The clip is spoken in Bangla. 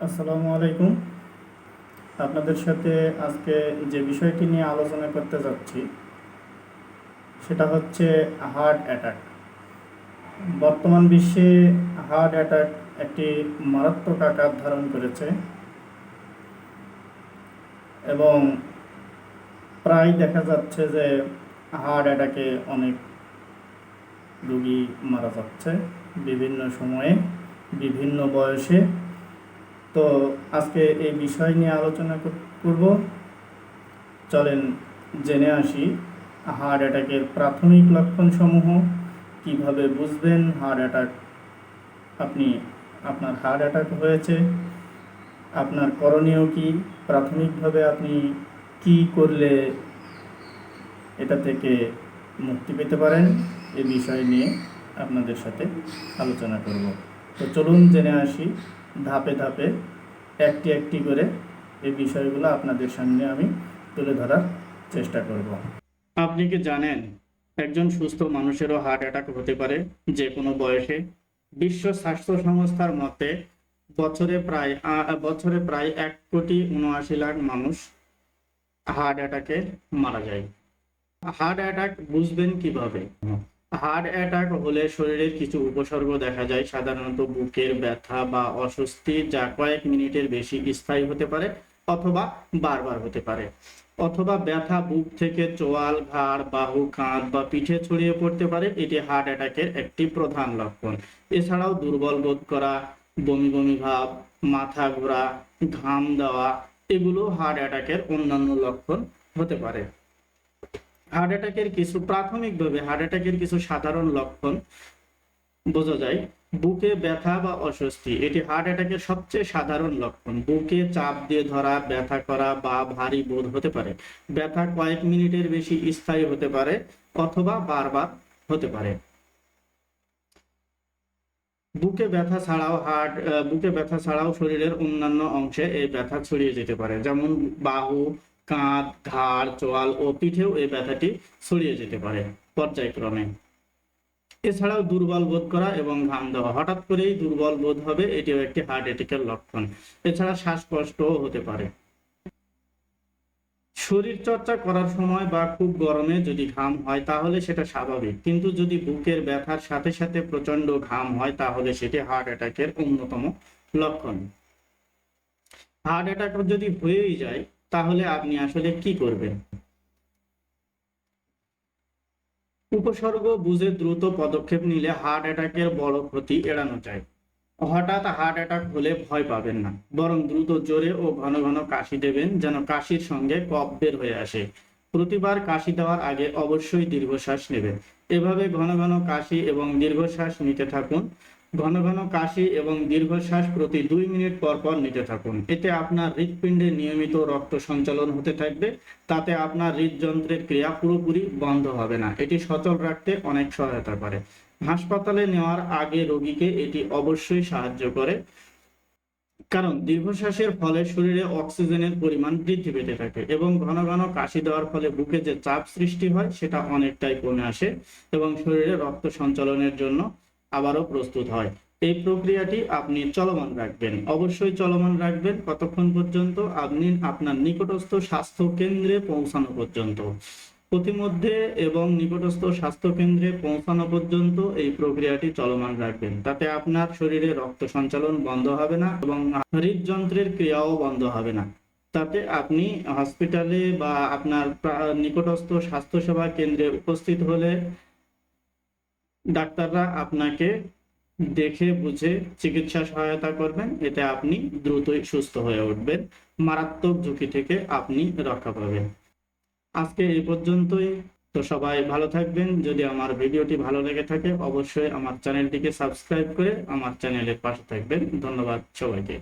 আসসালামু আলাইকুম। আপনাদের সাথে আজকে যে বিষয়টি নিয়ে আলোচনা করতে যাচ্ছি সেটা হচ্ছে হার্ট অ্যাটাক। বর্তমান বিশ্বে হার্ট অ্যাটাক একটি মারাত্মক আকার ধারণ করেছে এবং প্রায় দেখা যাচ্ছে যে হার্ট অ্যাটাকে অনেক রোগী মারা যাচ্ছে বিভিন্ন সময়ে, বিভিন্ন বয়সে। তো আজকে এই বিষয় নিয়ে আলোচনা করব। চলেন জেনে আসি হার্ট অ্যাটাকের প্রাথমিক লক্ষণসমূহ, কিভাবে বুঝবেন হার্ট অ্যাটাক আপনার হার্ট অ্যাটাক হয়েছে, আপনার করণীয় কি, প্রাথমিকভাবে আপনি কি করলে এটা থেকে মুক্তি পেতে পারেন, এই বিষয় নিয়ে আপনাদের সাথে আলোচনা করব। তো চলুন জেনে আসি ধাপে ধাপে একটি একটি করে এই বিষয়গুলো আপনাদের সামনে আমি তুলে ধরার চেষ্টা করব। আপনি কি জানেন একজন সুস্থ মানুষেরও হার্ট অ্যাটাক হতে পারে যে কোনো বয়সে? বিশ্ব স্বাস্থ্য সংস্থার মতে বছরে প্রায় 1,79,00,000 মানুষ হার্ট অ্যাটাকে মারা যায়। হার্ট অ্যাটাক বুঝবেন কিভাবে? হার্ট অ্যাটাক হলে শরীরের কিছু উপসর্গ দেখা যায়, সাধারণত বুকের ব্যথা বা অস্বস্তি, যা কয়েক মিনিটের বেশি স্থায়ী হতে পারে অথবা বারবার হতে পারে, অথবা ব্যথা বুক থেকে চোয়াল, ঘাড়, বাহু, কাঁধ বা পিঠে ছড়িয়ে পড়তে পারে। এটি হার্ট অ্যাটাকের একটি প্রধান লক্ষণ। এছাড়াও দুর্বল বোধ করা, বমি বমি ভাব, মাথা ঘোরা, ঘাম দেওয়া, এগুলো হার্ট অ্যাটাকের অন্যান্য লক্ষণ হতে পারে। প্রাথমিকভাবে হার্ট অ্যাটাকের কিছু সাধারণ লক্ষণ বোঝা যায়। বুকে ব্যথা বা অস্বস্তি, এটি হার্ট অ্যাটাকের সবচেয়ে সাধারণ লক্ষণ। বুকে চাপ দিয়ে ধরা, ব্যথা করা বা ভারী বোধ হতে পারে। ব্যথা কয়েক মিনিটের বেশি স্থায়ী হতে পারে অথবা বারবার হতে পারে। বুকে ব্যথা ছাড়াও শরীরের অন্যান্য অংশে এই ব্যথা ছড়িয়ে যেতে পারে, যেমন বাহু, কাঁধ, ঘাড়, চোয়াল ও পিঠেও এই ব্যথাটি ছড়িয়ে যেতে পারে পর্যায়ক্রমে। এছাড়াও দুর্বল বোধ করা এবং ঘাম দেওয়া, হঠাৎ করেই দুর্বল বোধ হবে, এটিও একটি হার্ট অ্যাটাকের লক্ষণ। এছাড়া শ্বাসকষ্টও হতে পারে। শরীর চর্চা করার সময় বা খুব গরমে যদি ঘাম হয় তাহলে সেটা স্বাভাবিক, কিন্তু যদি বুকের ব্যথার সাথে সাথে প্রচন্ড ঘাম হয় তাহলে সেটি হার্ট অ্যাটাকের অন্যতম লক্ষণ। হার্ট অ্যাটাক যদি হয়েই যায় তাহলে আপনি আসলে কি করবেন? উপসর্গ বুঝে দ্রুত পদক্ষেপ নিলে হার্ট অ্যাটাকের বড় ক্ষতি এড়ানো যায়। হঠাৎ হার্ট অ্যাটাক হলে ভয় পাবেন না, বরং দ্রুত জোরে ও ঘন ঘন কাশি দেবেন, যেন কাশির সঙ্গে কফ বের হয়ে আসে। প্রতিবার কাশি দেওয়ার আগে অবশ্যই দীর্ঘশ্বাস নেবেন। এভাবে ঘন ঘন কাশি এবং দীর্ঘশ্বাস নিতে থাকুন। ঘন ঘন কাশি এবং দীর্ঘশ্বাস প্রতি 2 মিনিট পর পর নিতে থাকুন। এতে আপনার হৃৎপিণ্ডে নিয়মিত রক্ত সঞ্চালন হতে থাকবে। তাতে আপনার হৃদযন্ত্রের ক্রিয়া পুরোপুরি বন্ধ হবে না। এটি সচল রাখতে অনেক সহায়তা করে। হাসপাতালে নেওয়ার আগে রোগীকে এটি অবশ্যই সাহায্য করে, কারণ দীর্ঘশ্বাসের ফলে শরীরে অক্সিজেনের পরিমাণ বৃদ্ধি পেতে থাকে এবং ঘন ঘন কাশি দেওয়ার ফলে বুকে যে চাপ সৃষ্টি হয় সেটা অনেকটাই কমে আসে এবং শরীরে রক্ত সঞ্চালনের জন্য আবারও প্রস্তুত হয়। এই প্রক্রিয়াটি আপনি চলমান রাখবেন, অবশ্যই চলমান রাখবেন কতক্ষণ পর্যন্ত? আপনি আপনার নিকটস্থ স্বাস্থ্য কেন্দ্রে পৌঁছানো পর্যন্ত। প্রতিমধ্যে এবং নিকটস্থ স্বাস্থ্য কেন্দ্রে পৌঁছানো পর্যন্ত এই প্রক্রিয়াটি চলমান রাখবেন। তাতে আপনার শরীরে রক্ত সঞ্চালন বন্ধ হবে না এবং হৃদযন্ত্রের ক্রিয়াও বন্ধ হবে না। তাতে আপনি হসপিটালে বা আপনার নিকটস্থ স্বাস্থ্যসেবা কেন্দ্রে উপস্থিত হলে ডাক্তাররা আপনাকে দেখে বুঝে চিকিৎসা সহায়তা করবেন। এতে আপনি দ্রুতই সুস্থ হয়ে উঠবেন, মারাত্মক ঝুঁকি থেকে আপনি রক্ষা পাবেন। আজকে এই পর্যন্তই। তো সবাই ভালো থাকবেন। যদি আমার ভিডিওটি ভালো লেগে থাকে অবশ্যই আমার চ্যানেলটিকে সাবস্ক্রাইব করে আমার চ্যানেলের পাশে থাকবেন। ধন্যবাদ সবাইকে।